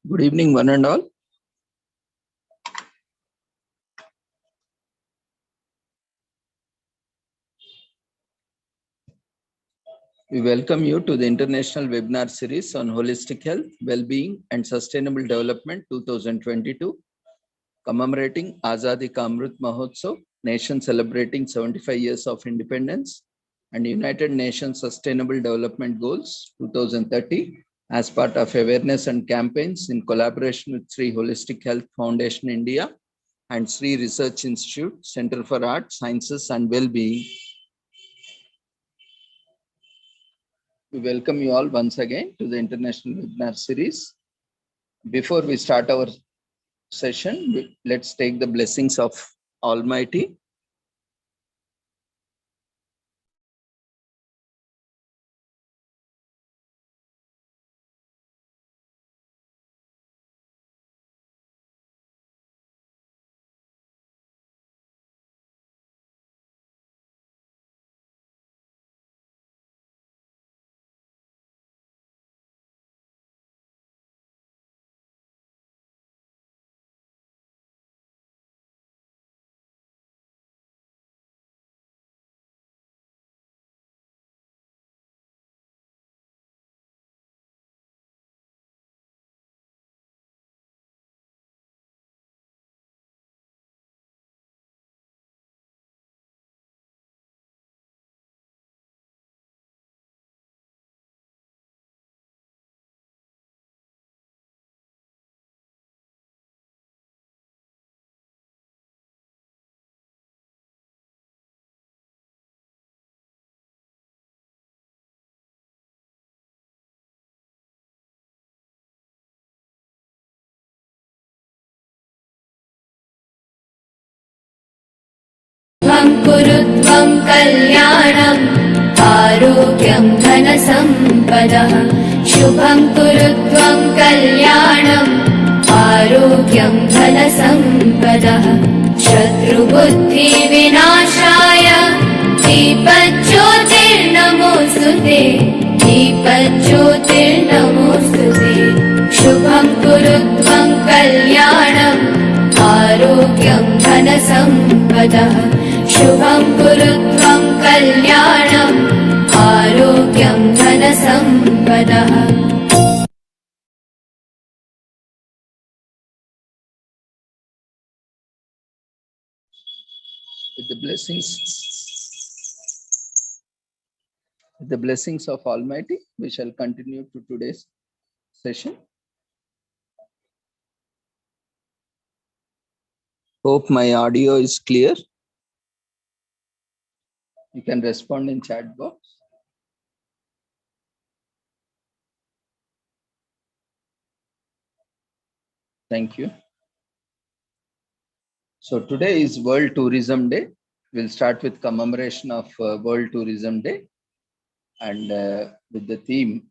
Good evening, one and all. We welcome you to the International Webinar Series on Holistic Health, Well-being and Sustainable Development 2022, commemorating Azadi Ka Amrit Mahotsav, nation celebrating 75 years of independence, and United Nations Sustainable Development Goals 2030 as part of awareness and campaigns in collaboration with Sri Holistic Health Foundation India and Sri Research Institute, Center for Art, Sciences and Well-being. We welcome you all once again to the International Webinar Series. Before we start our session, let's take the blessings of Almighty. कुरुत्वं कल्याणम् आरोग्यं धनसम्पदः शुभं कुरुत्वं कल्याणम् आरोग्यं धनसम्पदः शत्रुबुद्धिविनाशाय दीपज्योतिर्नमोऽस्तुते दीपज्योतिर्नमोऽस्तुते शुभं कुरुत्वं कल्याणम् आरोग्यं धनसम्पदः शुभं कुरुत्वं कल्याणम् आरोग्यं धनसम्पदः With the blessings of Almighty, we shall continue to today's session. Hope my audio is clear. You can respond in chat box. Thank you. So today is World Tourism Day. We'll start with commemoration of World Tourism Day and with the theme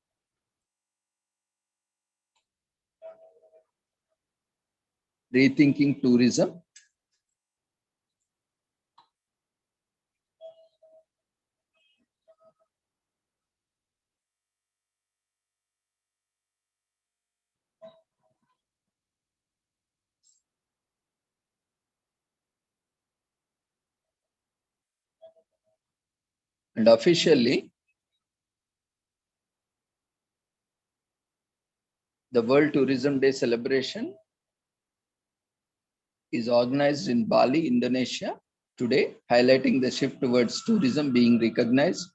Rethinking Tourism. And officially, the World Tourism Day celebration is organized in Bali, Indonesia today, highlighting the shift towards tourism being recognized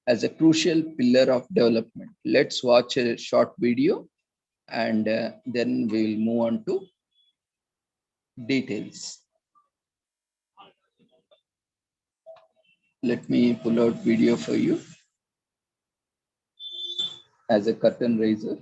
as a crucial pillar of development. Let's watch a short video and then we'll move on to details. Let me pull out video for you as a curtain raiser.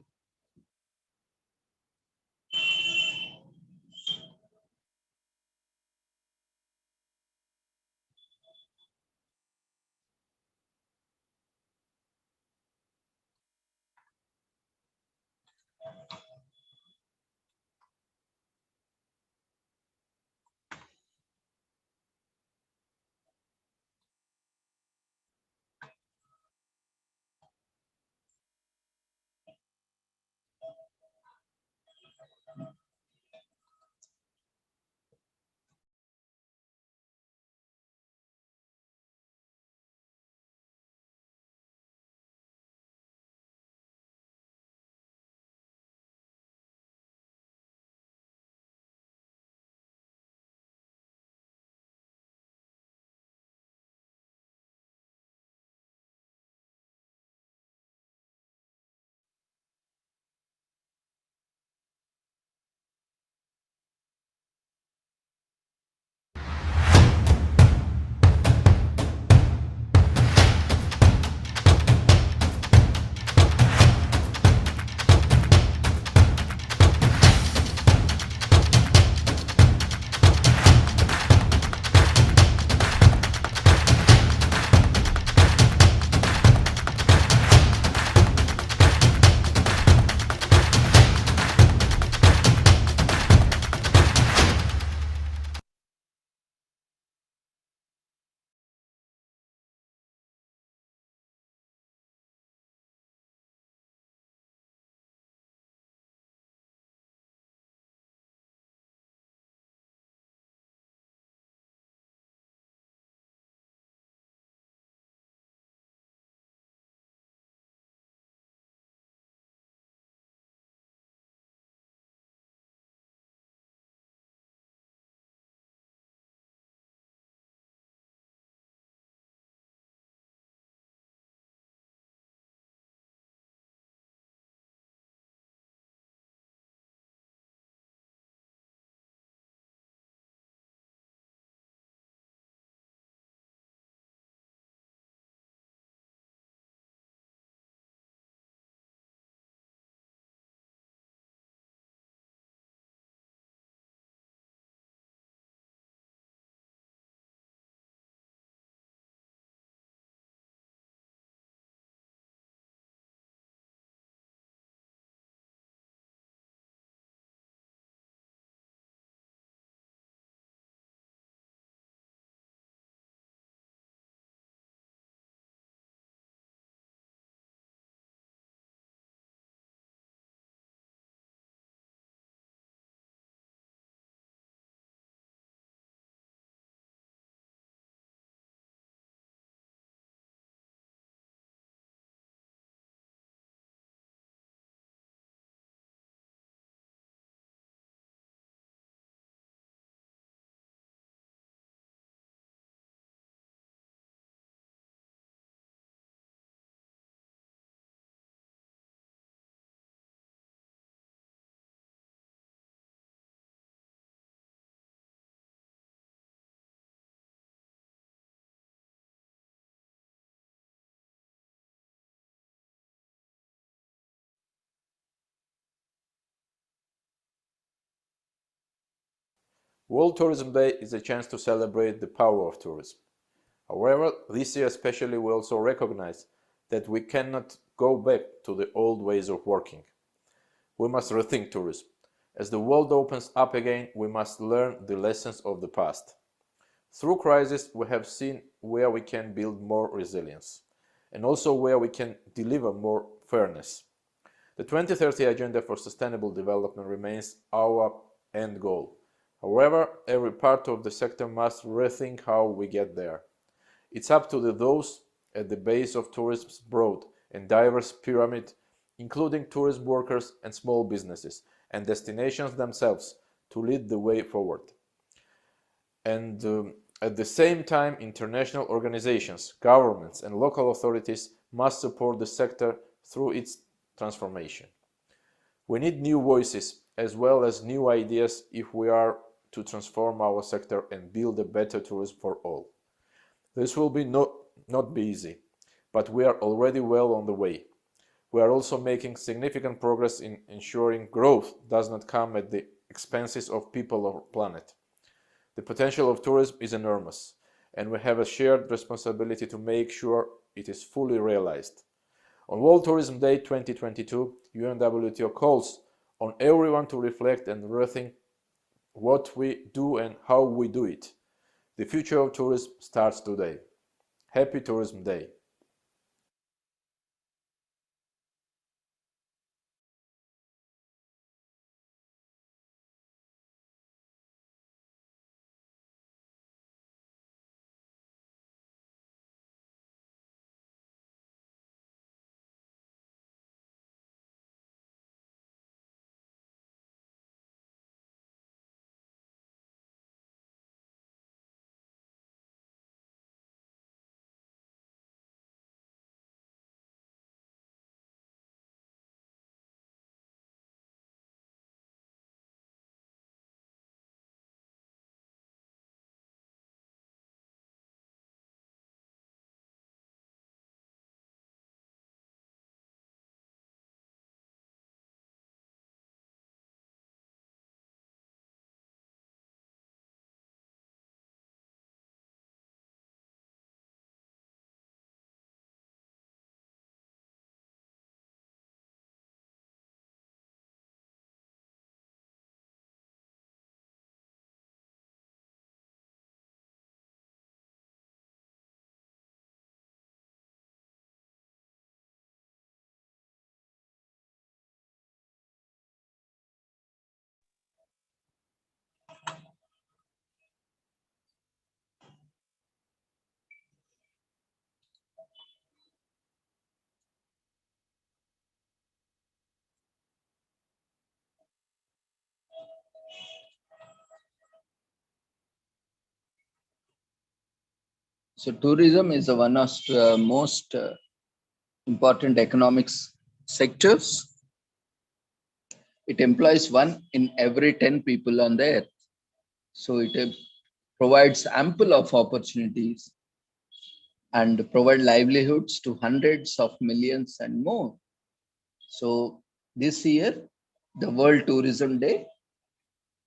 World Tourism Day is a chance to celebrate the power of tourism. However, this year especially we also recognize that we cannot go back to the old ways of working. We must rethink tourism. As the world opens up again, we must learn the lessons of the past. Through crisis, we have seen where we can build more resilience, and also where we can deliver more fairness. The 2030 Agenda for Sustainable Development remains our end goal. However, every part of the sector must rethink how we get there. It's up to those at the base of tourism's broad and diverse pyramid, including tourism workers and small businesses, and destinations themselves, to lead the way forward. And at the same time, international organizations, governments, and local authorities must support the sector through its transformation. We need new voices as well as new ideas if we are to transform our sector and build a better tourism for all. This will not be easy, but we are already well on the way. We are also making significant progress in ensuring growth does not come at the expenses of people or planet. The potential of tourism is enormous, and we have a shared responsibility to make sure it is fully realized. On World Tourism Day 2022, UNWTO calls on everyone to reflect and rethink what we do and how we do it. The future of tourism starts today. Happy Tourism Day! So tourism is one of the most important economics sectors. It employs 1 in every 10 people on the earth. So it provides ample of opportunities and provide livelihoods to hundreds of millions and more. So this year, the World Tourism Day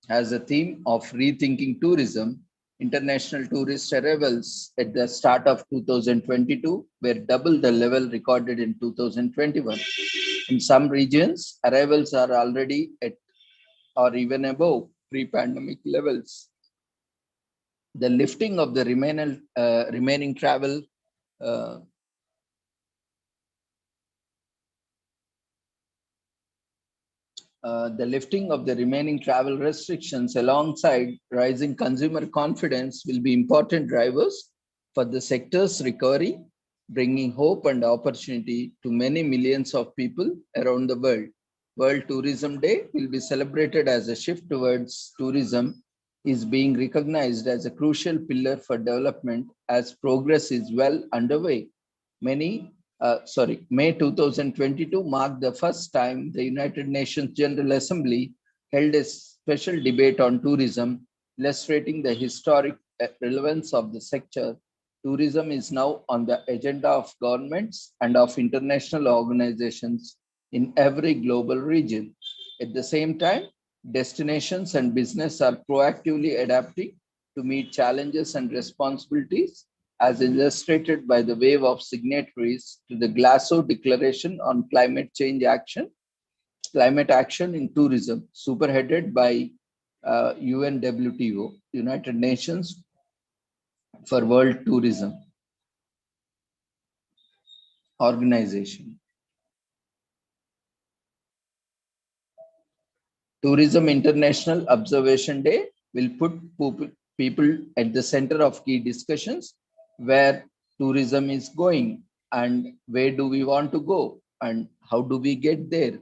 has a theme of rethinking tourism. International tourist arrivals at the start of 2022 were double the level recorded in 2021. In some regions, arrivals are already at or even above pre-pandemic levels. The lifting of the remaining travel the lifting of the remaining travel restrictions alongside rising consumer confidence will be important drivers for the sector's recovery, bringing hope and opportunity to many millions of people around the world. World Tourism Day will be celebrated as a shift towards tourism is being recognized as a crucial pillar for development as progress is well underway. May 2022 marked the first time the United Nations General Assembly held a special debate on tourism, illustrating the historic relevance of the sector. Tourism is now on the agenda of governments and of international organizations in every global region. At the same time, Destinations and business are proactively adapting to meet challenges and responsibilities, as illustrated by the wave of signatories to the Glasgow Declaration on Climate Action in Tourism, superheaded by UNWTO, United Nations for World Tourism Organization. Tourism International Observation Day will put people at the center of key discussions, where tourism is going and where do we want to go and how do we get there.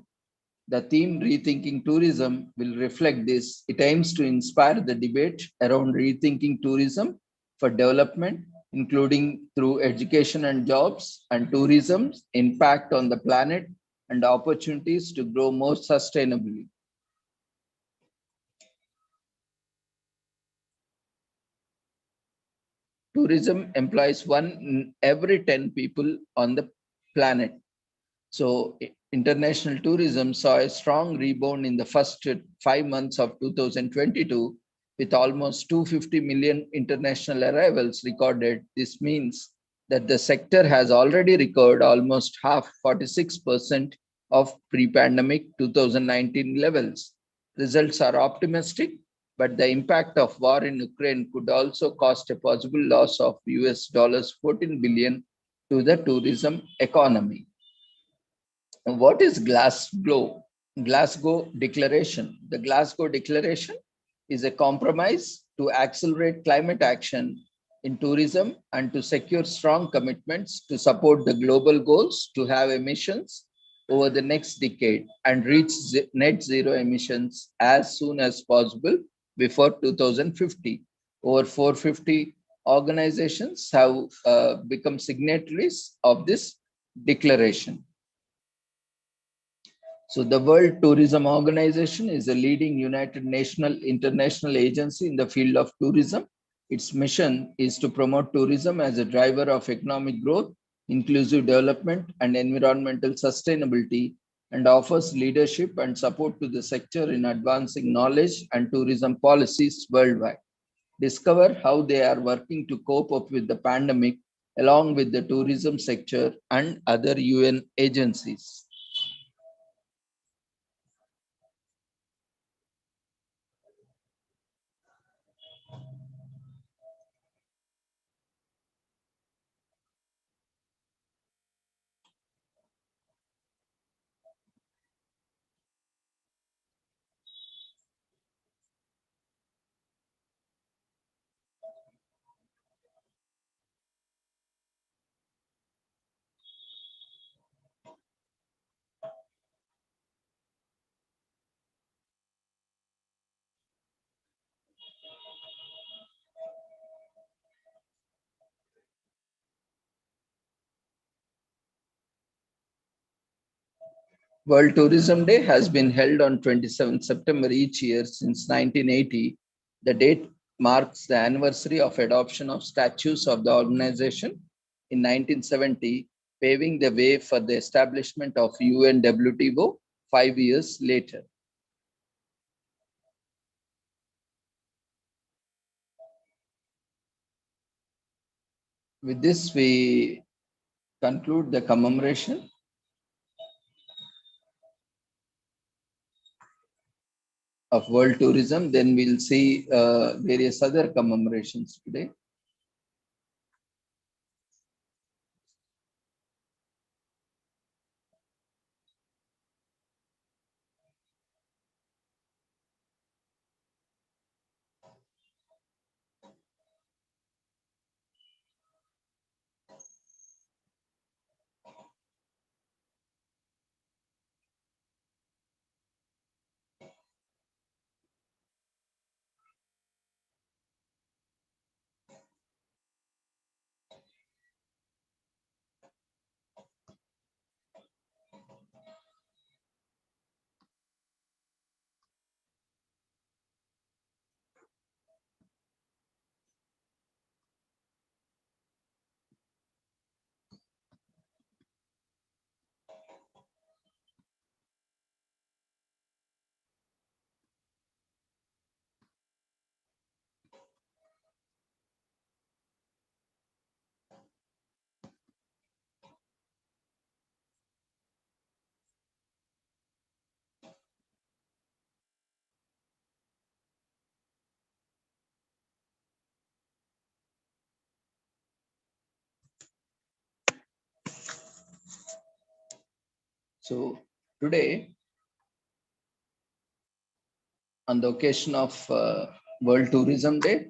The theme Rethinking Tourism will reflect this. It aims to inspire the debate around rethinking tourism for development, including through education and jobs, and tourism's impact on the planet and opportunities to grow more sustainably. Tourism employs one in every 10 people on the planet. So international tourism saw a strong rebound in the first 5 months of 2022 with almost 250 million international arrivals recorded. This means that the sector has already recovered almost half, 46% of pre-pandemic 2019 levels. Results are optimistic, but the impact of war in Ukraine could also cost a possible loss of US dollars 14 billion to the tourism economy. What is Glasgow? Glasgow Declaration. The Glasgow Declaration is a compromise to accelerate climate action in tourism and to secure strong commitments to support the global goals to have emissions over the next decade and reach net zero emissions as soon as possible before 2050. Over 450 organizations have become signatories of this declaration. So the World Tourism Organization is a leading United Nations international agency in the field of tourism. Its mission is to promote tourism as a driver of economic growth, inclusive development, and environmental sustainability, and offers leadership and support to the sector in advancing knowledge and tourism policies worldwide. Discover how they are working to cope up with the pandemic along with the tourism sector and other UN agencies. World Tourism Day has been held on 27 September each year since 1980. The date marks the anniversary of adoption of statutes of the organization in 1970, paving the way for the establishment of UNWTO 5 years later. With this, we conclude the commemoration of World Tourism. Then we'll see various other commemorations today. So today, on the occasion of World Tourism Day,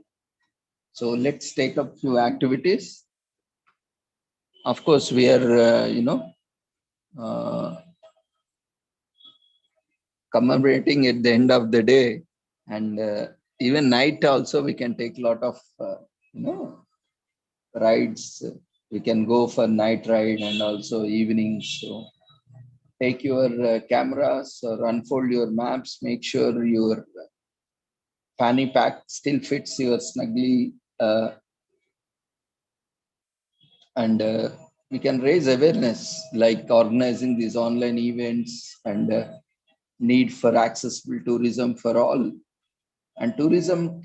so let's take up few activities. Of course, we are, commemorating at the end of the day, and even night also we can take a lot of, rides. We can go for night ride and also evenings. So take your cameras or unfold your maps. Make sure your fanny pack still fits your snugly, and we can raise awareness like organizing these online events and need for accessible tourism for all. And tourism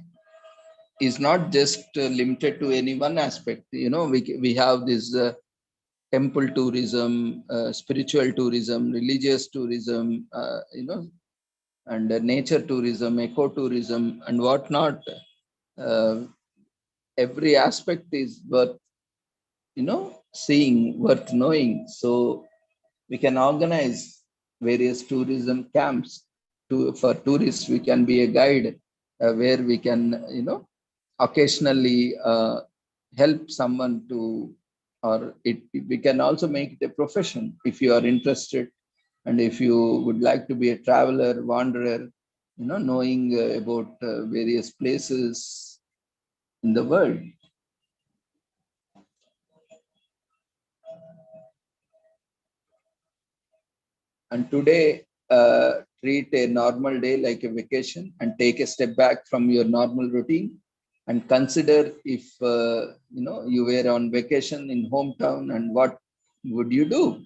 is not just limited to any one aspect. We have this temple tourism, spiritual tourism, religious tourism, and nature tourism, eco tourism, and whatnot. Uh, every aspect is worth, seeing, worth knowing. So we can organize various tourism camps for tourists. We can be a guide where we can, occasionally help someone to, or we can also make it a profession if you are interested, and if you would like to be a traveler, wanderer, knowing about various places in the world. And today, treat a normal day like a vacation and take a step back from your normal routine and consider if you were on vacation in hometown, and what would you do?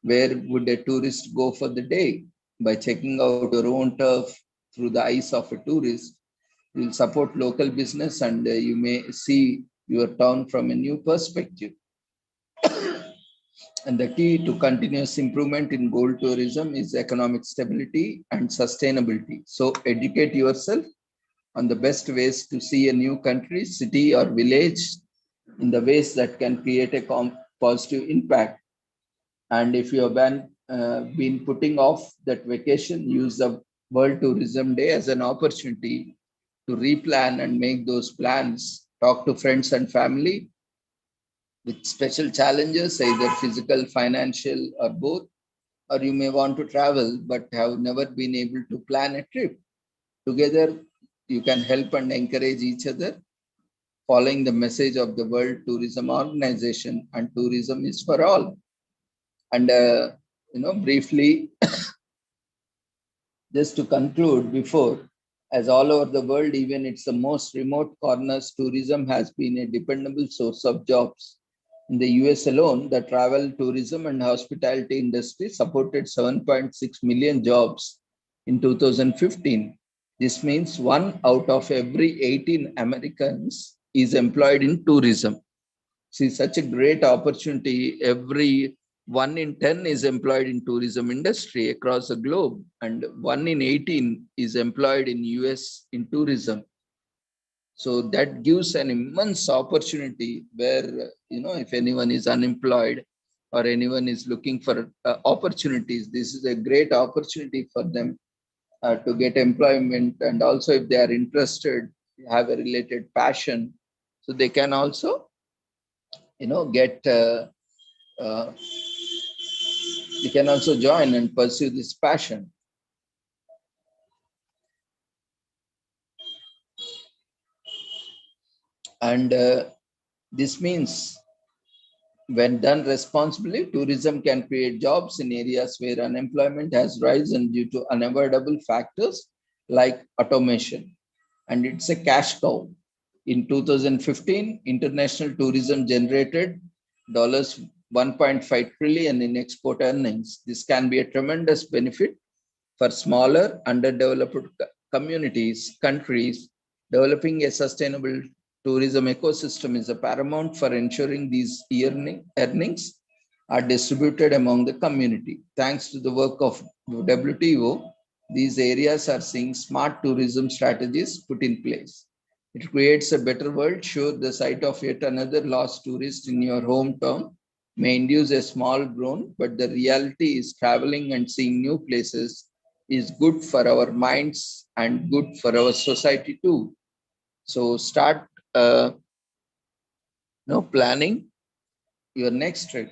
Where would a tourist go for the day? By checking out your own turf through the eyes of a tourist, you'll support local business, and you may see your town from a new perspective. And the key to continuous improvement in gold tourism is economic stability and sustainability. So educate yourself on the best ways to see a new country, city, or village in the ways that can create a positive impact. And if you have been putting off that vacation, use the World Tourism Day as an opportunity to replan and make those plans. Talk to friends and family with special challenges, either physical, financial, or both. Or you may want to travel but have never been able to plan a trip. Together, you can help and encourage each other, following the message of the World Tourism Organization, and tourism is for all. And briefly, just to conclude, before, as all over the world, even it's the most remote corners, tourism has been a dependable source of jobs. In the US alone, the travel, tourism, and hospitality industry supported 7.6 million jobs in 2015. This means 1 out of every 18 Americans is employed in tourism. See, such a great opportunity. Every 1 in 10 is employed in tourism industry across the globe, and 1 in 18 is employed in US in tourism. So that gives an immense opportunity where, if anyone is unemployed or anyone is looking for opportunities, this is a great opportunity for them to get employment. And also if they are interested, have a related passion, so they can also, get, they can also join and pursue this passion. And this means when done responsibly, tourism can create jobs in areas where unemployment has risen due to unavoidable factors like automation. And it's a cash cow. In 2015, international tourism generated $1.5 trillion in export earnings. This can be a tremendous benefit for smaller, underdeveloped communities, countries. Developing a sustainable tourism ecosystem is a paramount for ensuring these earnings are distributed among the community. Thanks to the work of WTO, these areas are seeing smart tourism strategies put in place. It creates a better world. Sure, the sight of yet another lost tourist in your hometown may induce a small groan, but the reality is traveling and seeing new places is good for our minds and good for our society too. So start planning your next trip.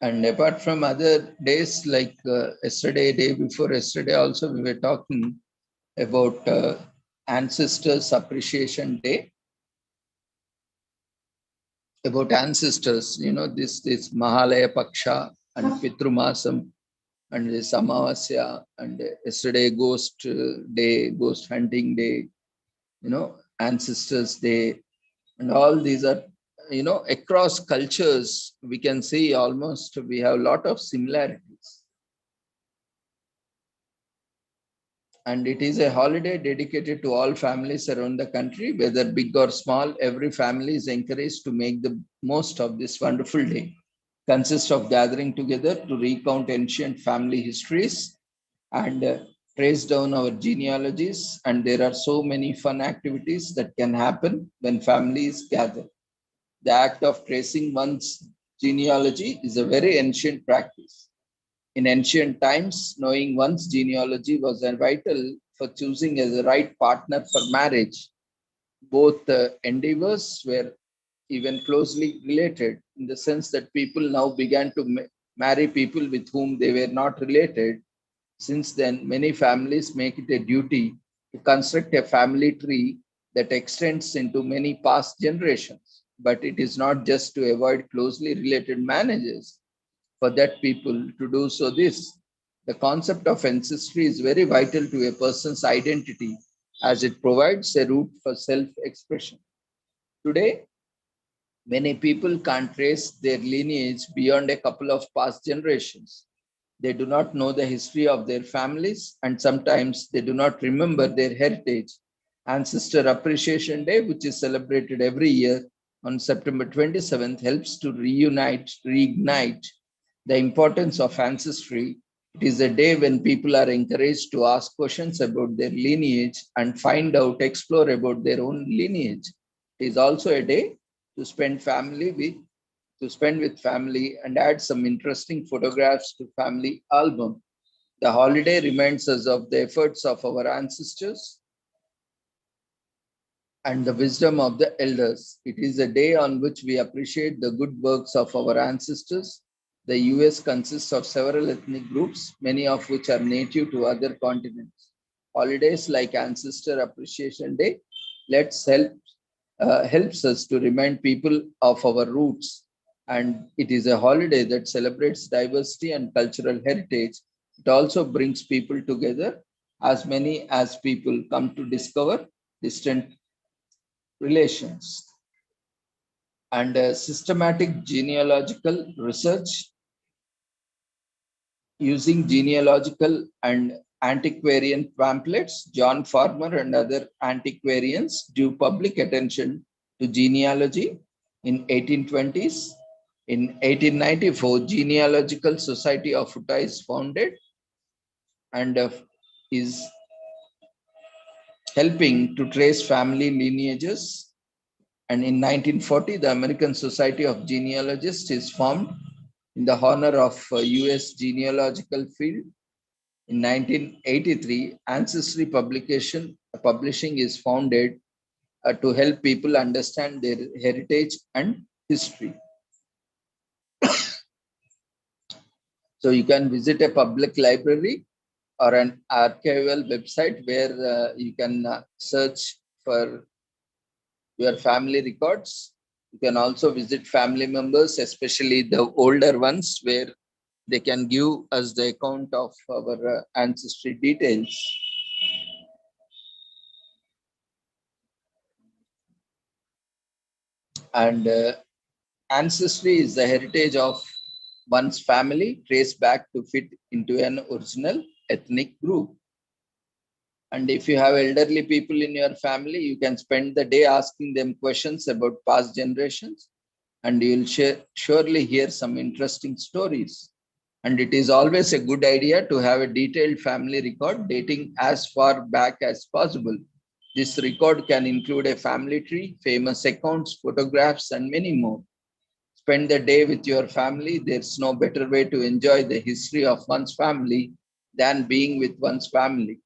And apart from other days like yesterday, day before yesterday, also we were talking about Ancestors Appreciation Day. About ancestors, this Mahalaya Paksha and Pitrumasam and this Amavasya and yesterday Ghost Day, Ghost Hunting Day, Ancestors Day, and all these are, across cultures, we can see almost we have a lot of similarities. And it is a holiday dedicated to all families around the country, whether big or small. Every family is encouraged to make the most of this wonderful day. Consists of gathering together to recount ancient family histories and trace down our genealogies. And there are so many fun activities that can happen when families gather. The act of tracing one's genealogy is a very ancient practice. In ancient times, knowing one's genealogy was vital for choosing the right partner for marriage. Both endeavors were even closely related in the sense that people now began to marry people with whom they were not related. Since then, many families make it a duty to construct a family tree that extends into many past generations. But it is not just to avoid closely related marriages for that people to do so this. The concept of ancestry is very vital to a person's identity as it provides a route for self-expression. Today, many people can't trace their lineage beyond a couple of past generations. They do not know the history of their families, and sometimes they do not remember their heritage. Ancestor Appreciation Day, which is celebrated every year on September 27th, helps to reignite the importance of ancestry. It is a day when people are encouraged to ask questions about their lineage and explore about their own lineage. It is also a day to spend with family and add some interesting photographs to family album. The holiday reminds us of the efforts of our ancestors and the wisdom of the elders. It is a day on which we appreciate the good works of our ancestors. The US consists of several ethnic groups, many of which are native to other continents. Holidays like Ancestor Appreciation Day helps us to remind people of our roots. And it is a holiday that celebrates diversity and cultural heritage. It also brings people together as many as people come to discover distant relations. And systematic genealogical research using genealogical and antiquarian pamphlets, John Farmer and other antiquarians drew public attention to genealogy in 1820s. In 1894, Genealogical Society of Utah is founded and is helping to trace family lineages. And in 1940, the American Society of Genealogists is formed in the honor of US genealogical field. In 1983, Ancestry Publishing is founded to help people understand their heritage and history. So you can visit a public library or an archival website where you can search for your family records. You can also visit family members, especially the older ones, where they can give us the account of our ancestry details. And ancestry is the heritage of one's family traced back to fit into an original ethnic group. And if you have elderly people in your family, you can spend the day asking them questions about past generations, and you'll surely hear some interesting stories. And it is always a good idea to have a detailed family record dating as far back as possible. This record can include a family tree, famous accounts, photographs, and many more. Spend the day with your family. There's no better way to enjoy the history of one's family than being with one's family.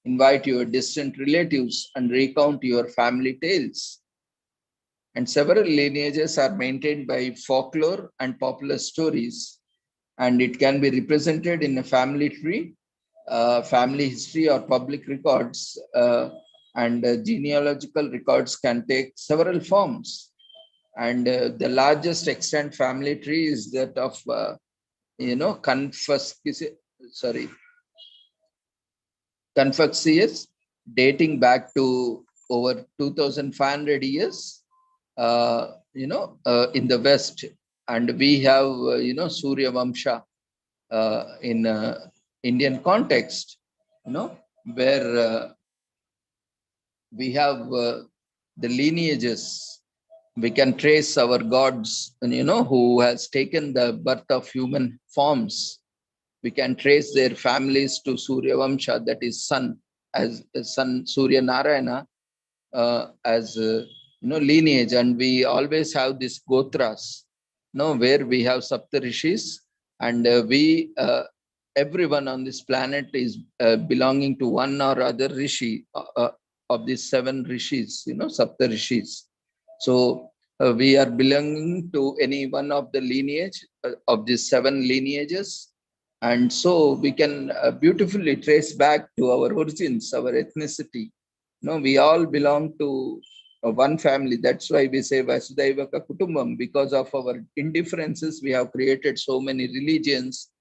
Invite your distant relatives and recount your family tales. And several lineages are maintained by folklore and popular stories, and it can be represented in a family tree, family history, or public records. And genealogical records can take several forms. And the largest extant family tree is that of, Confucius, dating back to over 2,500 years, in the West. And we have, Surya Vamsha in Indian context, where we have the lineages. We can trace our gods, who has taken the birth of human forms. We can trace their families to Surya Vamsha, that is sun, as son Surya Narayana, as lineage. And we always have this gotras, where we have Saptarishis, and everyone on this planet is belonging to one or other rishi of these seven rishis, Saptarishis. So we are belonging to any one of the lineage of these seven lineages. And so we can beautifully trace back to our origins, our ethnicity. We all belong to one family. That's why we say Vasudhaivaka Kutumbam. Because of our indifferences, we have created so many religions,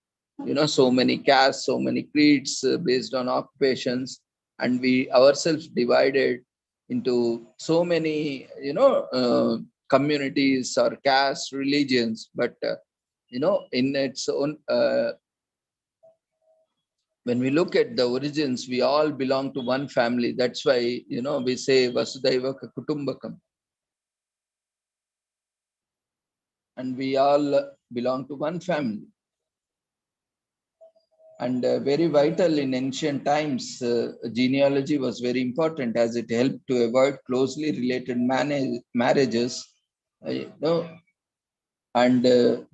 so many castes, so many creeds based on occupations, and we ourselves divided into so many, communities or castes, religions. But, in its own, when we look at the origins, we all belong to one family. That's why, we say Vasudhaivaka Kutumbakam. And we all belong to one family. And very vital in ancient times, genealogy was very important, as it helped to avoid closely related marriages. And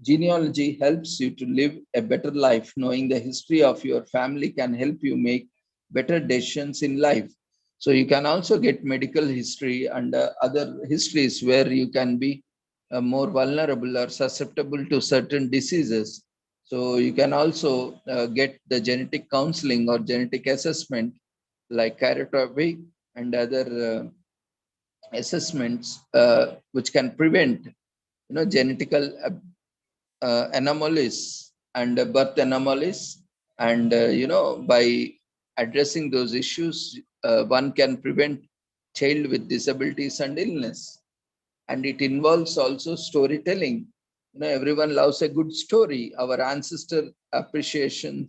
genealogy helps you to live a better life. Knowing the history of your family can help you make better decisions in life. So you can also get medical history and other histories where you can be more vulnerable or susceptible to certain diseases. So you can also get the genetic counseling or genetic assessment like karyotyping and other assessments which can prevent genetical anomalies and birth anomalies. And by addressing those issues, one can prevent child with disabilities and illness. And it involves also storytelling. Everyone loves a good story. Our ancestor appreciation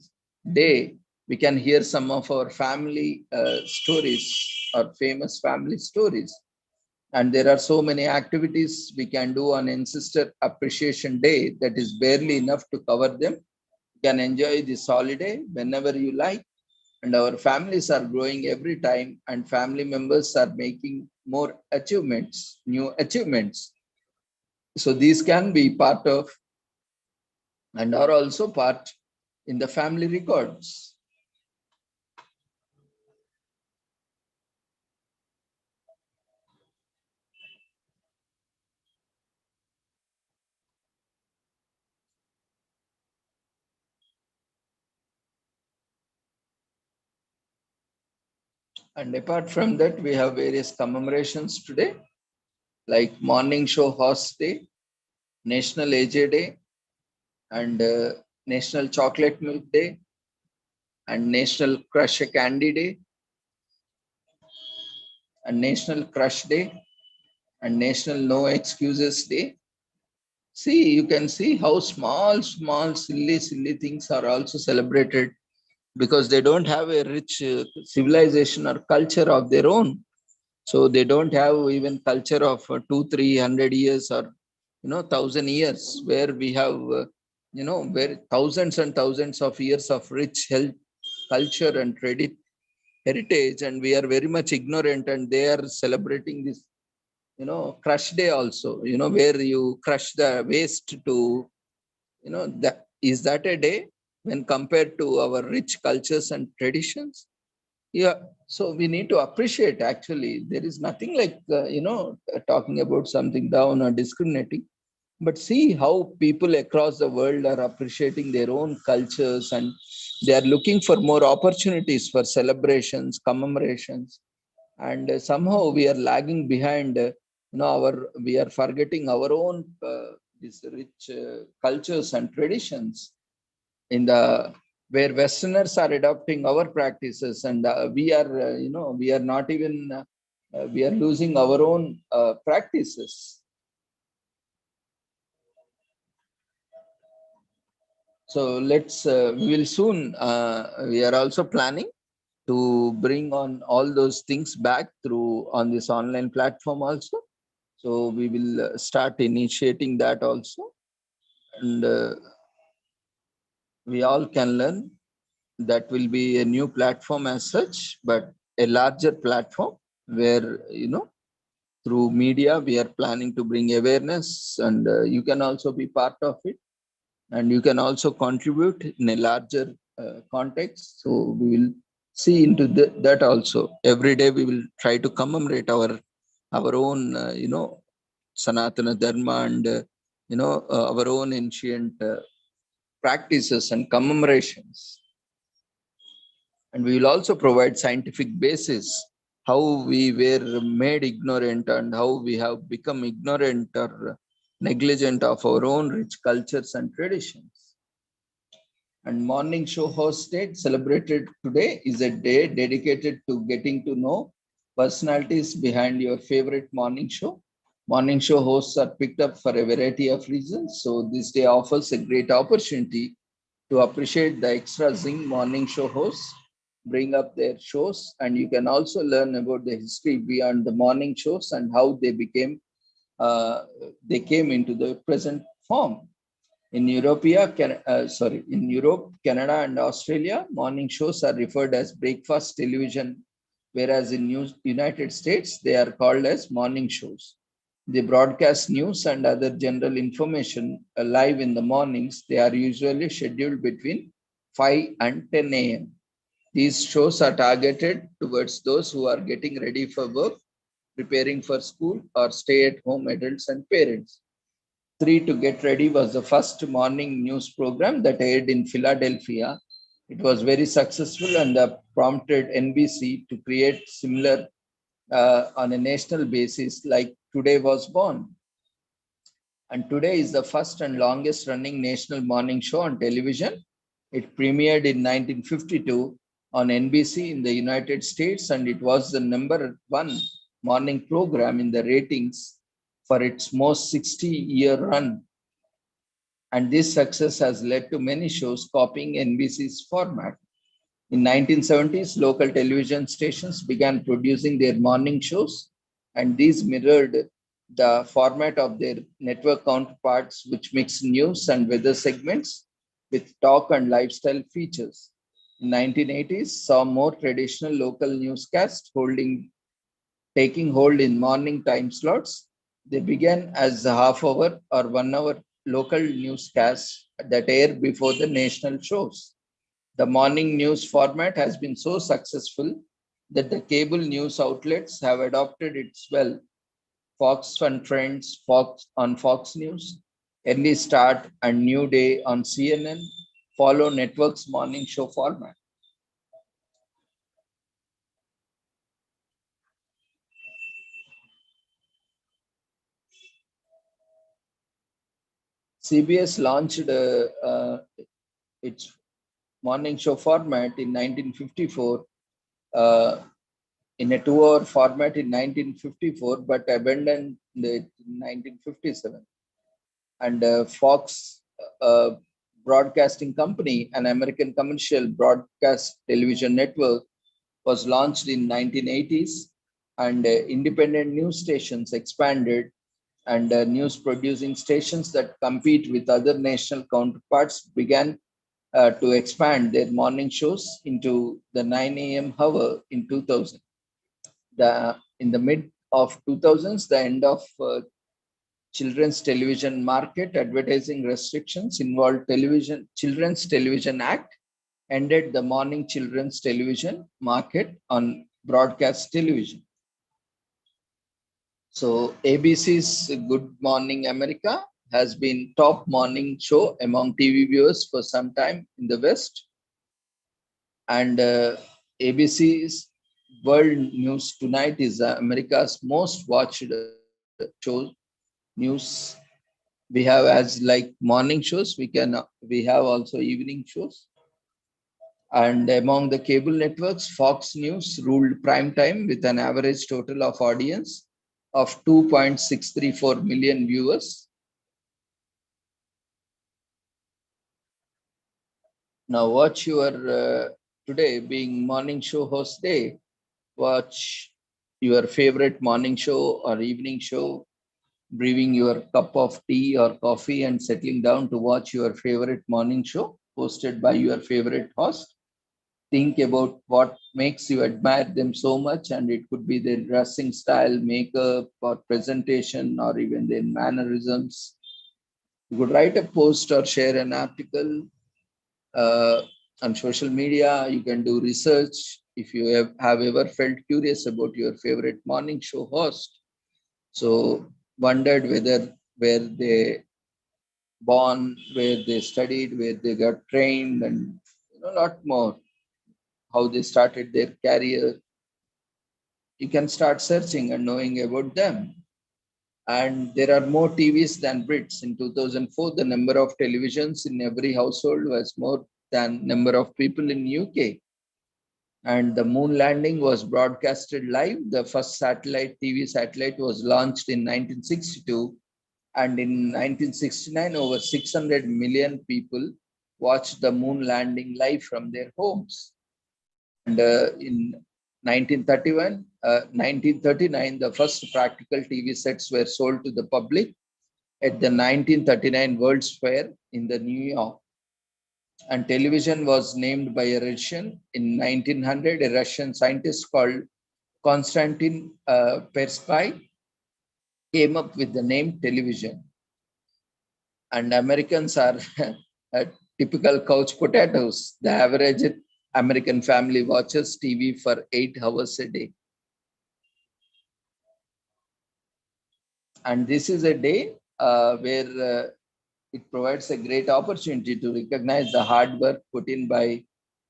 day, we can hear some of our family stories or famous family stories. And there are so many activities we can do on Ancestor Appreciation Day that is barely enough to cover them. You can enjoy this holiday whenever you like. And our families are growing every time, and family members are making more achievements, new achievements. So these can be part of and are also part in the family records. And apart from that, we have various commemorations today, like Morning Show Horse Day, National AJ Day, and National Chocolate Milk Day, and National Crush a Candy Day, and National Crush Day, and National No Excuses Day. See, you can see how small, silly things are also celebrated, because they don't have a rich civilization or culture of their own. So they don't have even culture of 200-300 years or 1,000 years, where we have where thousands and thousands of years of rich health, culture and heritage and we are very much ignorant, and they are celebrating this, crush day also, where you crush the waste to, that is that a day when compared to our rich cultures and traditions? Yeah, so we need to appreciate. Actually, there is nothing like talking about something down or discriminating, but see how people across the world are appreciating their own cultures, and they are looking for more opportunities for celebrations, commemorations, and somehow we are lagging behind. Our we are forgetting our own these rich cultures and traditions in the where Westerners are adopting our practices, and we are, we are not even, we are losing our own practices. So we will soon, we are also planning to bring on all those things back through on this online platform also. So we will start initiating that also. And we all can learn. That will be a new platform as such, but a larger platform where, through media, we are planning to bring awareness, and you can also be part of it, and you can also contribute in a larger context. So we will see into that also. Every day we will try to commemorate our own, Sanatana Dharma, and our own ancient practices and commemorations. And we will also provide scientific basis how we were made ignorant and how we have become ignorant or negligent of our own rich cultures and traditions. And morning show host day celebrated today is a day dedicated to getting to know personalities behind your favorite morning show. Morning show hosts are picked up for a variety of reasons. So this day offers a great opportunity to appreciate the extra zing morning show hosts, bring up their shows, and you can also learn about the history beyond the morning shows and how they came into the present form. In in Europe, Canada, and Australia, morning shows are referred as breakfast television, whereas in United States, they are called as morning shows. They broadcast news and other general information live in the mornings. They are usually scheduled between 5 and 10 a.m. These shows are targeted towards those who are getting ready for work, preparing for school, or stay at home adults and parents. Three to Get Ready was the first morning news program that aired in Philadelphia. It was very successful and prompted NBC to create similar on a national basis, like Today Was Born. And Today is the first and longest running national morning show on television. It premiered in 1952 on NBC in the United States, and it was the #1 morning program in the ratings for its most 60-year run. And this success has led to many shows copying NBC's format. In 1970s, local television stations began producing their morning shows, and these mirrored the format of their network counterparts, which mixed news and weather segments with talk and lifestyle features. In 1980s, saw more traditional local newscasts taking hold in morning time slots. They began as a half-hour or 1 hour local newscasts that air before the national shows. The morning news format has been so successful that the cable news outlets have adopted it well. Fox and Friends, Fox on Fox News, Early Start and New Day on CNN follow network's morning show format. CBS launched its morning show format in 1954, in a 2 hour format in 1954, but abandoned it in 1957. And Fox Broadcasting Company, an American commercial broadcast television network, was launched in 1980s, and independent news stations expanded, and news producing stations that compete with other national counterparts began to expand their morning shows into the 9 a.m. hour in 2000. In the mid of 2000s, the end of children's television market advertising restrictions involved Children's Television Act ended the morning children's television market on broadcast television. So ABC's Good Morning America has been top morning show among TV viewers for some time in the West. And ABC's World News Tonight is America's most watched show news. We have as like morning shows. We have also evening shows. And among the cable networks, Fox News ruled prime time with an average total of audience of 2.634 million viewers. Now watch your today being morning show host day. Watch your favorite morning show or evening show, brewing your cup of tea or coffee and settling down to watch your favorite morning show hosted by your favorite host. Think about what makes you admire them so much, and it could be their dressing style, makeup, or presentation, or even their mannerisms. You could write a post or share an article uh, on social media. You can do research. If you have ever felt curious about your favorite morning show host, so wondered where they born, where they studied, where they got trained, and a lot more, how they started their career, you can start searching and knowing about them. And there are more TVs than Brits. In 2004, the number of televisions in every household was more than number of people in UK. And the moon landing was broadcasted live. The first TV satellite was launched in 1962. And in 1969, over 600 million people watched the moon landing live from their homes. And in 1939, the first practical TV sets were sold to the public at the 1939 World's Fair in the New York. And television was named by a Russian in 1900, a Russian scientist called Konstantin Persky came up with the name television. And Americans are typical couch potatoes. The average American family watches TV for 8 hours a day. And this is a day where it provides a great opportunity to recognize the hard work put in by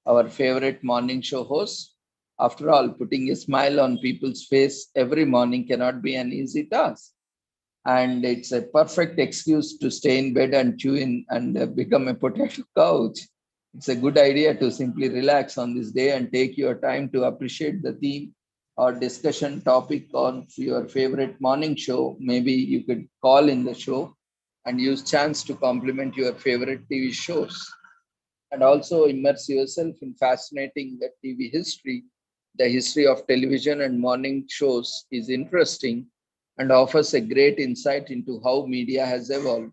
our favorite morning show hosts. After all, putting a smile on people's face every morning cannot be an easy task. And it's a perfect excuse to stay in bed and chew in and become a potato couch. It's a good idea to simply relax on this day and take your time to appreciate the theme or discussion topic on your favorite morning show. Maybe you could call in the show and use chance to compliment your favorite TV shows. And also immerse yourself in fascinating the TV history. The history of television and morning shows is interesting and offers a great insight into how media has evolved.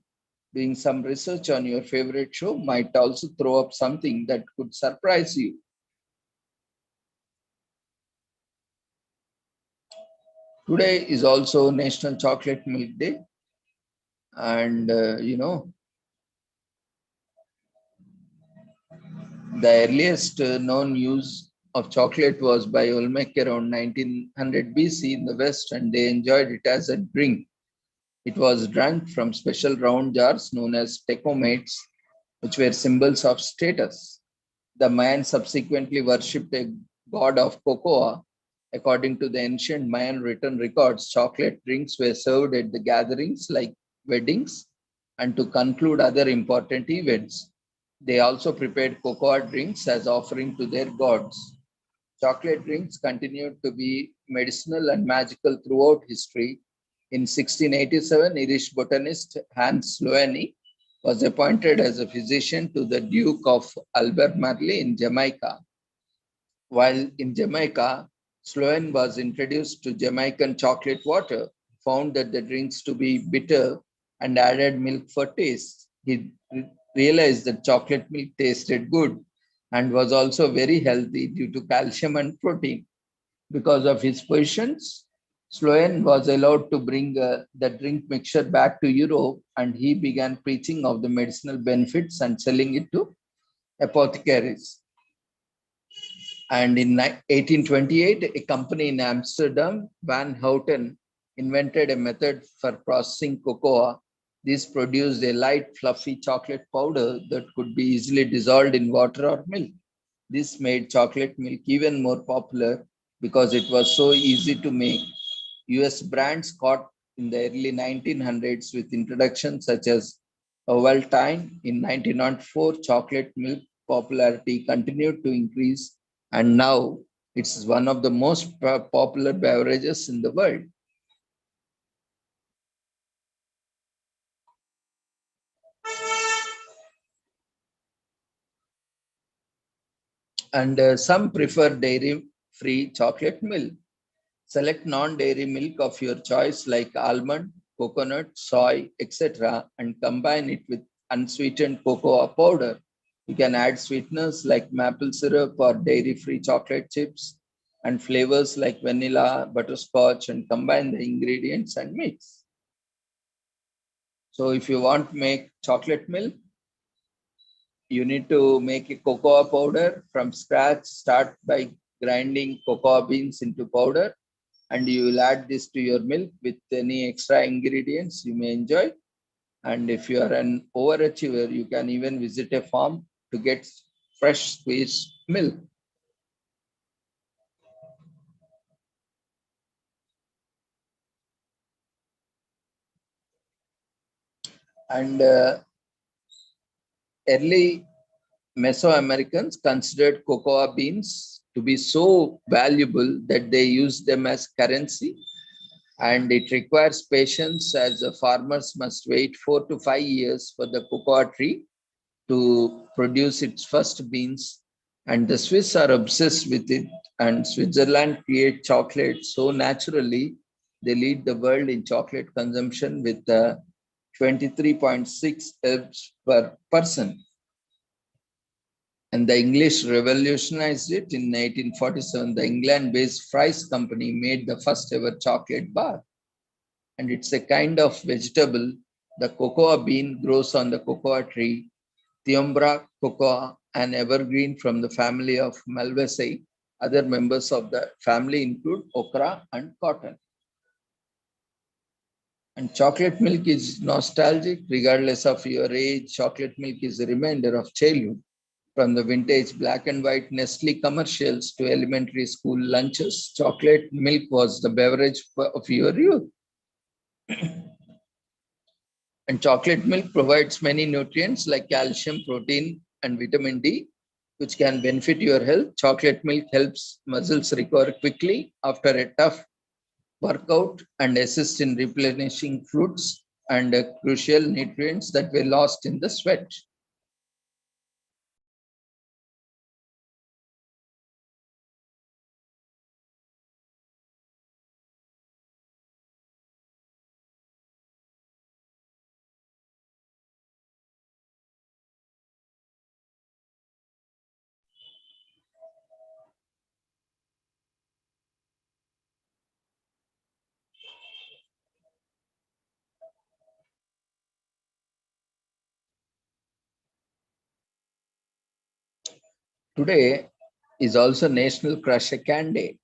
Doing some research on your favorite show might also throw up something that could surprise you. Today is also National Chocolate Milk Day. And, the earliest known use of chocolate was by Olmec around 1900 BC in the West, and they enjoyed it as a drink. It was drunk from special round jars known as techomates, which were symbols of status. The Mayan subsequently worshipped a god of cocoa. According to the ancient Mayan written records, chocolate drinks were served at the gatherings like weddings and to conclude other important events. They also prepared cocoa drinks as offering to their gods. Chocolate drinks continued to be medicinal and magical throughout history. In 1687, Irish botanist Hans Sloane was appointed as a physician to the Duke of Albemarle in Jamaica. While in Jamaica, Sloane was introduced to Jamaican chocolate water, found that the drinks to be bitter and added milk for taste. He realized that chocolate milk tasted good and was also very healthy due to calcium and protein. Because of his positions, Sloan was allowed to bring the drink mixture back to Europe, and he began preaching of the medicinal benefits and selling it to apothecaries. And in 1828, a company in Amsterdam, Van Houten, invented a method for processing cocoa. This produced a light, fluffy chocolate powder that could be easily dissolved in water or milk. This made chocolate milk even more popular because it was so easy to make. US brands caught in the early 1900s with introductions such as Ovaltine. In 1904, chocolate milk popularity continued to increase, and now it's one of the most popular beverages in the world. And some prefer dairy-free chocolate milk. Select non-dairy milk of your choice like almond, coconut, soy, etc. and combine it with unsweetened cocoa powder. You can add sweeteners like maple syrup or dairy-free chocolate chips and flavors like vanilla, butterscotch, and combine the ingredients and mix. So if you want to make chocolate milk, you need to make a cocoa powder from scratch. Start by grinding cocoa beans into powder, and you will add this to your milk with any extra ingredients you may enjoy. And if you are an overachiever, you can even visit a farm to get fresh squeezed milk. And early Mesoamericans considered cocoa beans to be so valuable that they used them as currency, and it requires patience as the farmers must wait 4 to 5 years for the cocoa tree to produce its first beans. And the Swiss are obsessed with it, and Switzerland create chocolate so naturally. They lead the world in chocolate consumption with 23.6 herbs per person. And the English revolutionized it in 1847. The England-based Fry's company made the first ever chocolate bar. And it's a kind of vegetable. The cocoa bean grows on the cocoa tree. Thiumbra cocoa, an evergreen from the family of Malvaceae. Other members of the family include okra and cotton. And chocolate milk is nostalgic, regardless of your age. Chocolate milk is a reminder of childhood. From the vintage black and white Nestle commercials to elementary school lunches, chocolate milk was the beverage of your youth. And chocolate milk provides many nutrients like calcium, protein, and vitamin D, which can benefit your health. Chocolate milk helps muscles recover quickly after a tough workout and assist in replenishing fluids and crucial nutrients that were lost in the sweat. Today is also National Crush a Can Day.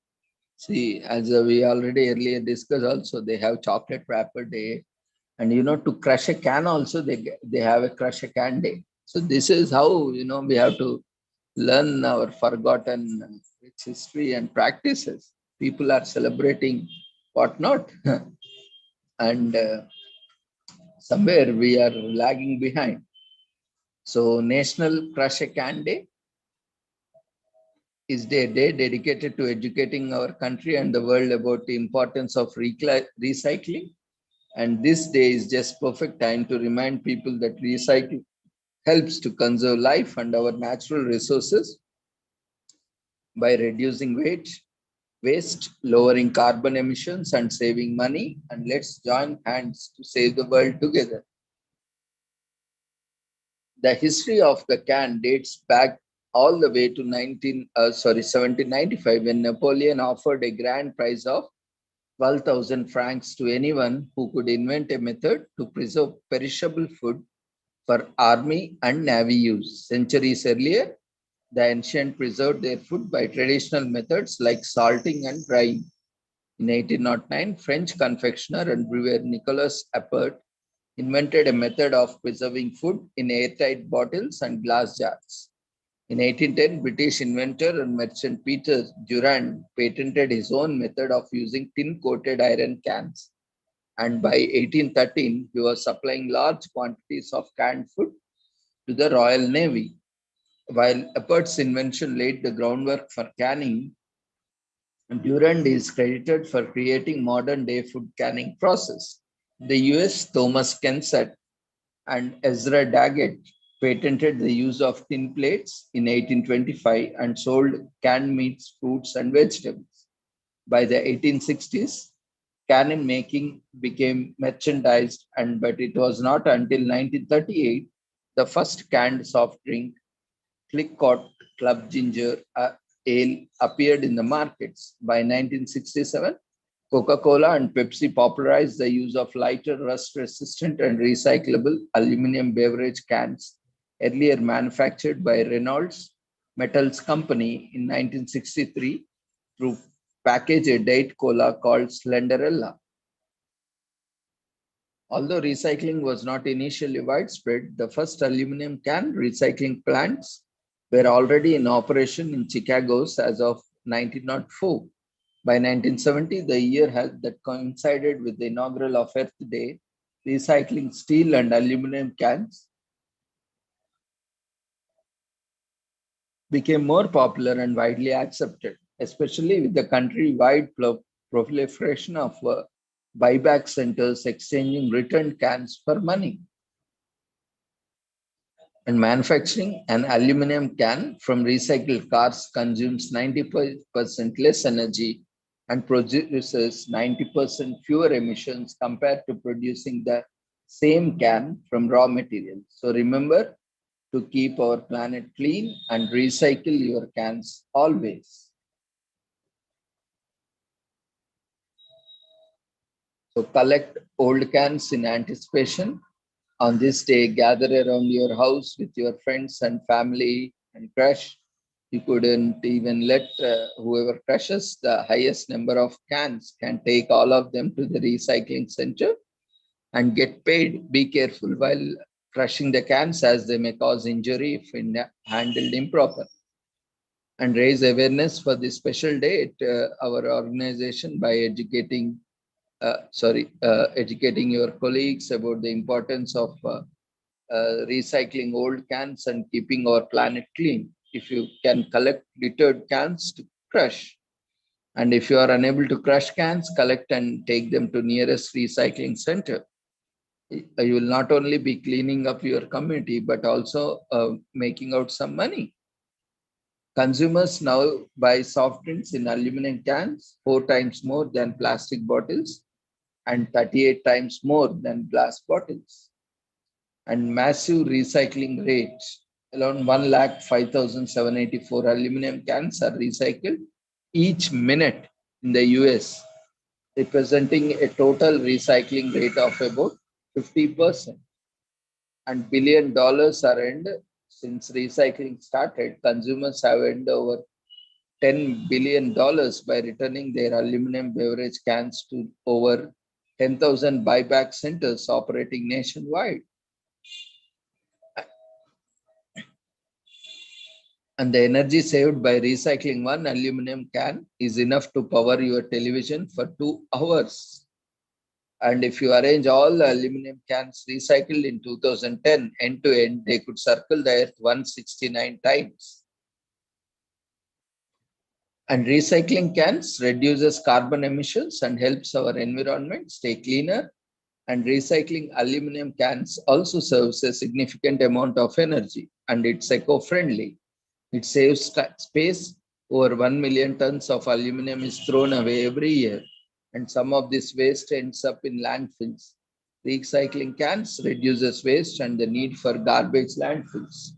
See, as we already earlier discussed, also they have chocolate wrapper day, and to crush a can also they have a crush a can day. So this is how we have to learn our forgotten rich history and practices. People are celebrating what not, and somewhere we are lagging behind. So National Crush a Can Day is a day dedicated to educating our country and the world about the importance of recycling. And this day is just perfect time to remind people that recycling helps to conserve life and our natural resources by reducing waste, lowering carbon emissions, and saving money. And let's join hands to save the world together. The history of the can dates back all the way to 1795, when Napoleon offered a grand prize of 12,000 francs to anyone who could invent a method to preserve perishable food for army and navy use. Centuries earlier, the ancient preserved their food by traditional methods like salting and drying. In 1809, French confectioner and brewer Nicolas Appert invented a method of preserving food in airtight bottles and glass jars. In 1810, British inventor and merchant Peter Durand patented his own method of using tin-coated iron cans. And by 1813, he was supplying large quantities of canned food to the Royal Navy. While Appert's invention laid the groundwork for canning, Durand is credited for creating modern-day food canning process. The US Thomas Kensett and Ezra Daggett patented the use of tin plates in 1825 and sold canned meats, fruits, and vegetables. By the 1860s, canning making became merchandised, but it was not until 1938 the first canned soft drink, Clicquot Club Ginger Ale, appeared in the markets. By 1967, Coca-Cola and Pepsi popularized the use of lighter, rust-resistant and recyclable aluminum beverage cans, earlier manufactured by Reynolds Metals Company in 1963 to package a Diet Cola called Slenderella. Although recycling was not initially widespread, the first aluminum can recycling plants were already in operation in Chicago as of 1904. By 1970, the year that coincided with the inaugural of Earth Day, recycling steel and aluminum cans became more popular and widely accepted, especially with the country-wide proliferation of buyback centers exchanging returned cans for money. And manufacturing an aluminum can from recycled cars consumes 90% less energy and produces 90% fewer emissions compared to producing the same can from raw materials. So remember to keep our planet clean and recycle your cans always. So collect old cans in anticipation. On this day, gather around your house with your friends and family and crush. You couldn't even let whoever crushes the highest number of cans can take all of them to the recycling center and get paid. Be careful while crushing the cans, as they may cause injury if handled improperly. And raise awareness for this special day at our organization by educating your colleagues about the importance of recycling old cans and keeping our planet clean. If you can collect littered cans to crush, and if you are unable to crush cans, collect and take them to nearest recycling center. You will not only be cleaning up your community, but also making out some money. Consumers now buy soft drinks in aluminum cans 4 times more than plastic bottles and 38 times more than glass bottles. And massive recycling rates. Around 105,784 aluminum cans are recycled each minute in the US, representing a total recycling rate of about 50%. And $1 billion are earned since recycling started. Consumers have earned over $10 billion by returning their aluminum beverage cans to over 10,000 buyback centers operating nationwide. And the energy saved by recycling one aluminum can is enough to power your television for 2 hours. And if you arrange all the aluminum cans recycled in 2010 end to end, they could circle the earth 169 times. And recycling cans reduces carbon emissions and helps our environment stay cleaner. And recycling aluminum cans also serves a significant amount of energy, and it's eco-friendly. It saves space. Over 1 million tons of aluminum is thrown away every year, and some of this waste ends up in landfills. Recycling cans reduces waste and the need for garbage landfills.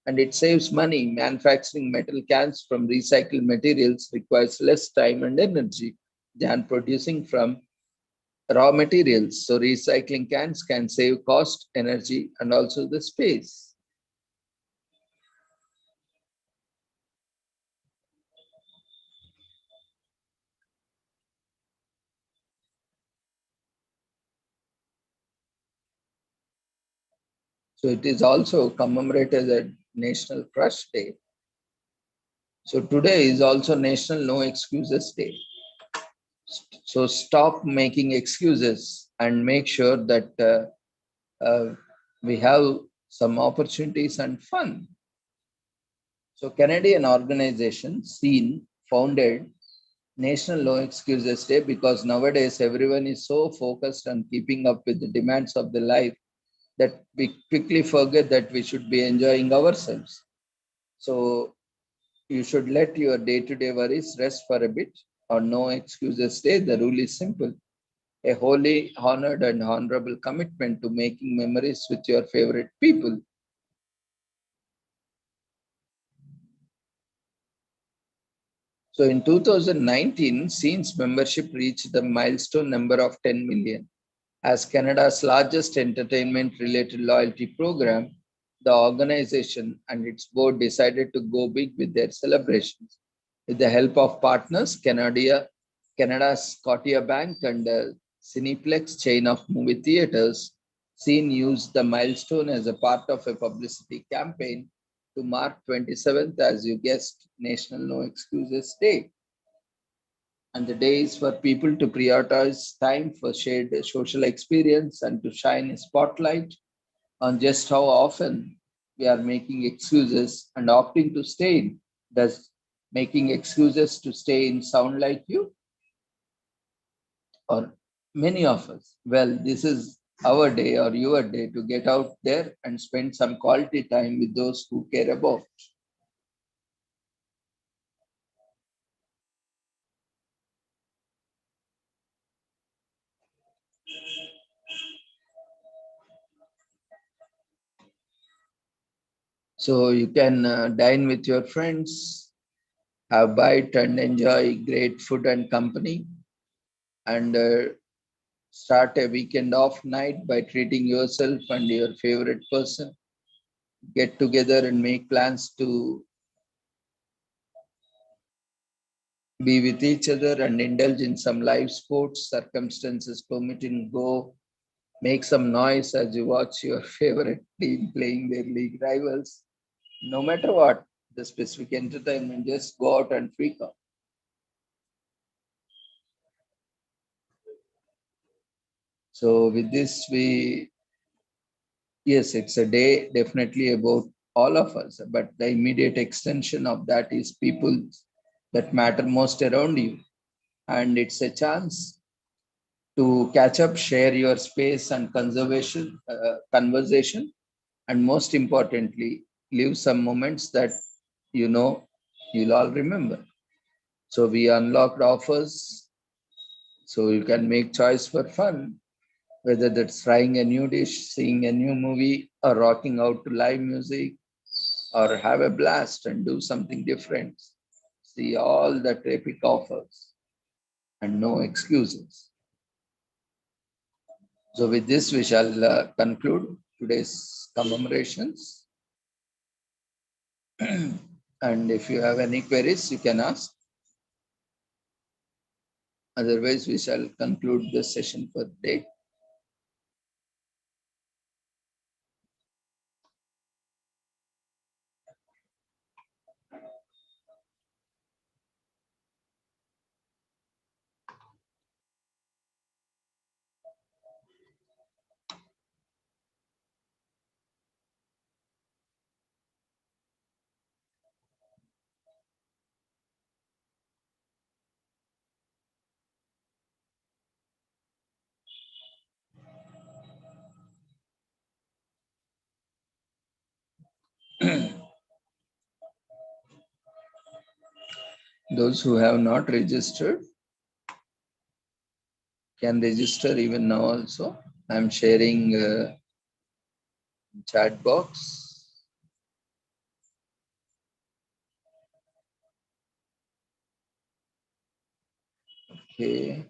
And it saves money. Manufacturing metal cans from recycled materials requires less time and energy than producing from raw materials. So recycling cans can save cost, energy, and also the space. So it is also commemorated as National Crush Day. So today is also National No Excuses Day. So stop making excuses and make sure that we have some opportunities and fun. So Canadian organization SEEN founded National No Excuses Day because nowadays everyone is so focused on keeping up with the demands of the life that we quickly forget that we should be enjoying ourselves. So you should let your day-to-day worries rest for a bit. On No Excuses Day, the rule is simple: a holy, honored, and honorable commitment to making memories with your favorite people. So in 2019, SEEN's membership reached the milestone number of 10 million. As Canada's largest entertainment-related loyalty program, the organization and its board decided to go big with their celebrations. With the help of partners, Canada's Scotiabank and the Cineplex chain of movie theaters, SEEN used the milestone as a part of a publicity campaign to mark 27th, as you guessed, National No Excuses Day. And the day is for people to prioritize time for shared social experience and to shine a spotlight on just how often we are making excuses and opting to stay in. Does making excuses to stay in sound like you or many of us? Well, this is our day or your day to get out there and spend some quality time with those who care about. So you can dine with your friends, have bite and enjoy great food and company, and start a weekend off night by treating yourself and your favorite person. Get together and make plans to be with each other and indulge in some live sports, circumstances permitting. Go make some noise as you watch your favorite team playing their league rivals. No matter what the specific entertainment, just go out and freak out. So with this, yes, it's a day definitely about all of us, but the immediate extension of that is people that matter most around you. And it's a chance to catch up, share your space and conversation, and most importantly, live some moments that you know you'll all remember. So we unlocked offers, so you can make choice for fun, whether that's trying a new dish, seeing a new movie, or rocking out to live music, or have a blast and do something different. See all that epic offers and no excuses. So with this, we shall conclude today's commemorations. And if you have any queries, you can ask. Otherwise, we shall conclude the session for the day. Those who have not registered can register even now also. I'm sharing chat box. Okay.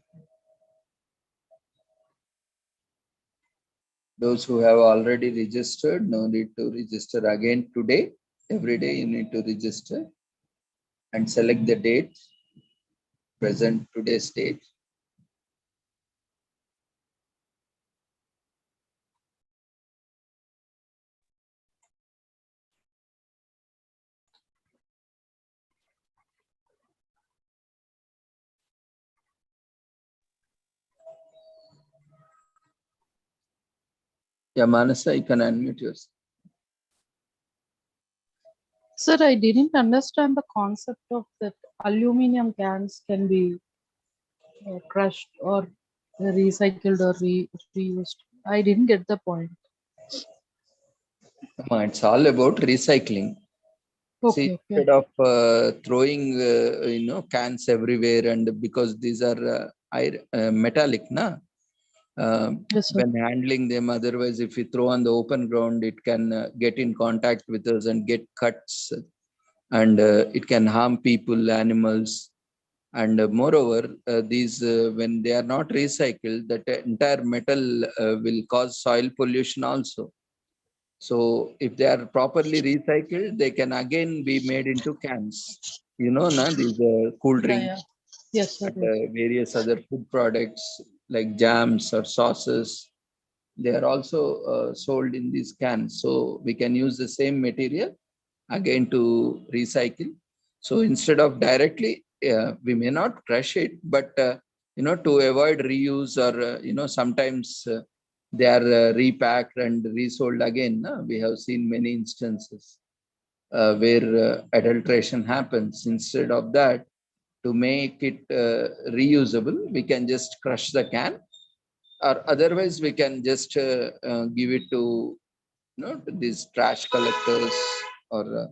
Those who have already registered, no need to register again today. Every day you need to register and select the date, present today's date. Yeah, Manasa, you can unmute yourself. Sir, I didn't understand the concept of that aluminum cans can be crushed or recycled or reused. I didn't get the point. It's all about recycling. See, Okay, okay. instead of throwing, cans everywhere, and because these are metallic, na? Yes, sir. When handling them, otherwise, if we throw on the open ground, it can get in contact with us and get cuts, and it can harm people, animals. And moreover, these when they are not recycled, that entire metal will cause soil pollution also. So if they are properly recycled, they can again be made into cans. These cool Yeah, drinks yeah. Yes, sir. and various other food products like jams or sauces. They are also sold in these cans. So we can use the same material again to recycle. So instead of directly, we may not crush it, but to avoid reuse or sometimes they are repacked and resold again. We have seen many instances where adulteration happens. Instead of that, to make it reusable, we can just crush the can, or otherwise we can just give it to these trash collectors or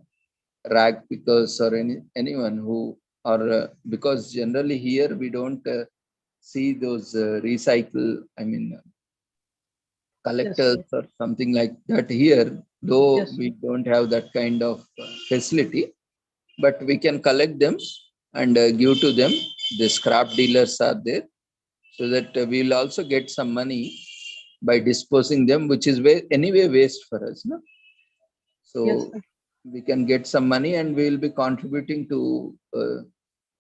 rag pickers or anyone who, or because generally here we don't see those recycle, Yes, collectors sir. or something like that here, though Yes, we sir. don't have that kind of facility, but we can collect them and give to them. The scrap dealers are there, so that we'll also get some money by disposing them, which is anyway waste for us. No? Yes, So sir. we can get some money and we will be contributing to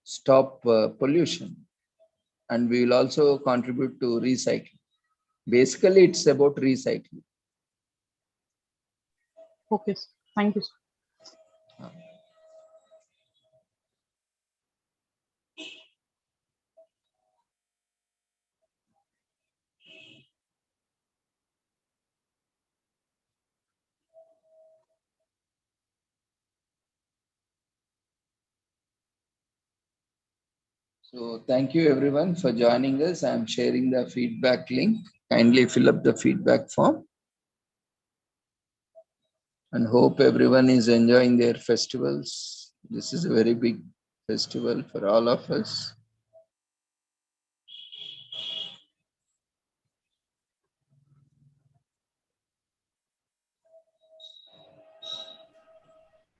stop pollution, and we will also contribute to recycling. Basically, it's about recycling. Okay, sir. Thank you, sir. So thank you everyone for joining us. I'm sharing the feedback link. Kindly fill up the feedback form, and hope everyone is enjoying their festivals. This is a very big festival for all of us.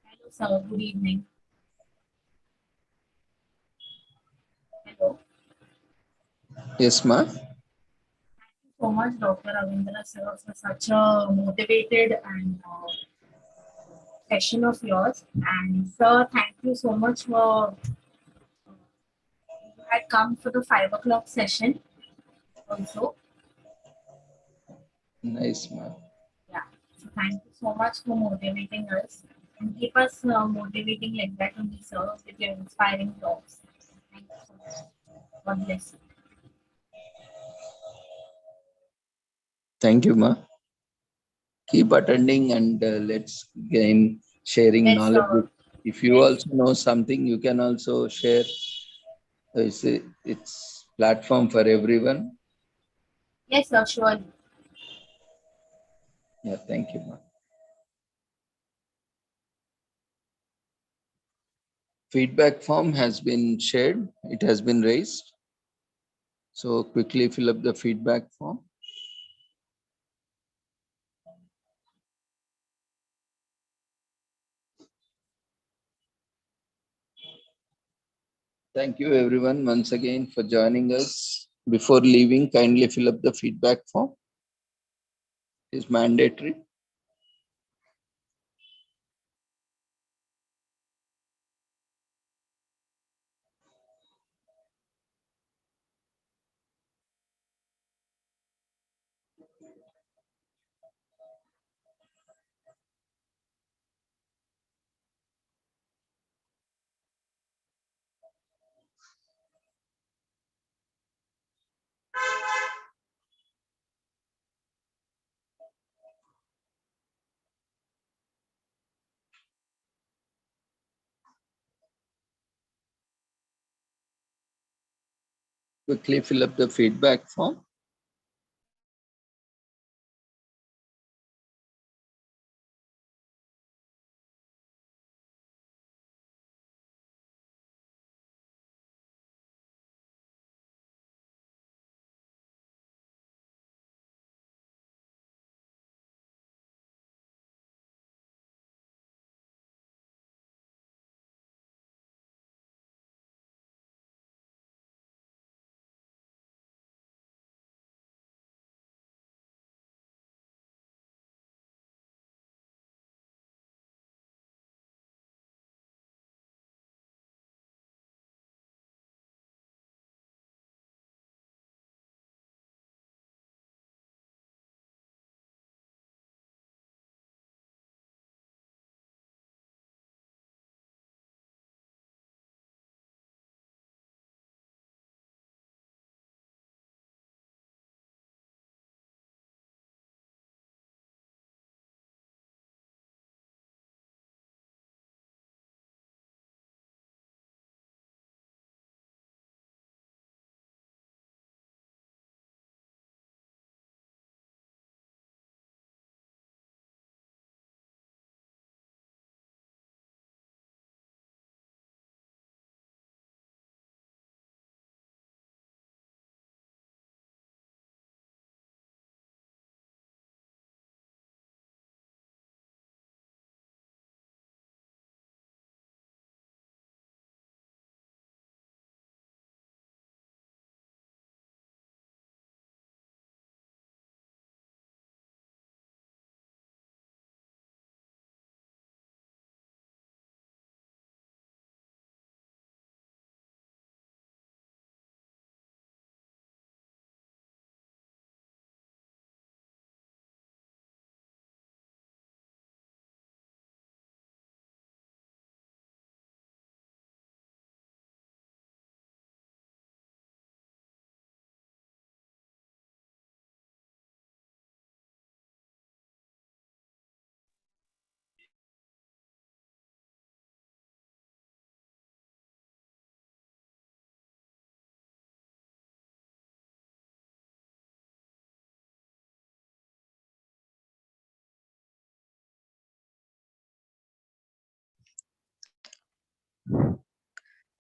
Hello, sir. Good evening. Hello. Yes, ma. Thank you so much, Dr. Ravindra sir, for such a motivated and session of yours. And sir, thank you so much for you had come for the 5 o'clock session also. Nice, ma. Yeah. So thank you so much for motivating us and keep us motivating like that only, sir, with your inspiring talks. Thank you so much. God bless you. Thank you, ma. Keep attending, and let's gain sharing Yes, knowledge. sir. If you Yes. also know something, you can also share. It's platform for everyone. Yes, sir. Surely. Yeah, thank you, ma. Feedback form has been shared. It has been raised. So quickly fill up the feedback form. Thank you everyone once again for joining us. Before leaving, kindly fill up the feedback form. It's mandatory. Quickly fill up the feedback form.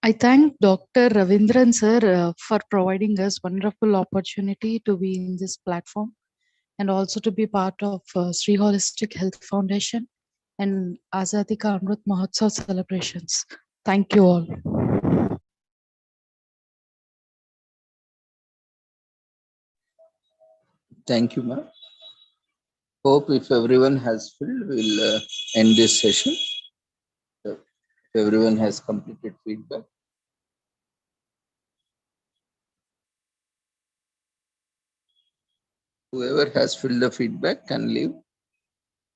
I thank Dr. Ravindran sir for providing us wonderful opportunity to be in this platform and also to be part of Sri Holistic Health Foundation and Azadi Ka Amrit Mahotsav celebrations. Thank you all. Thank you, ma'am. Hope if everyone has filled, we'll end this session. If everyone has completed feedback. Whoever has filled the feedback can leave.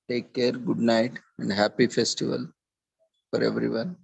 Take care, good night, and happy festival for everyone.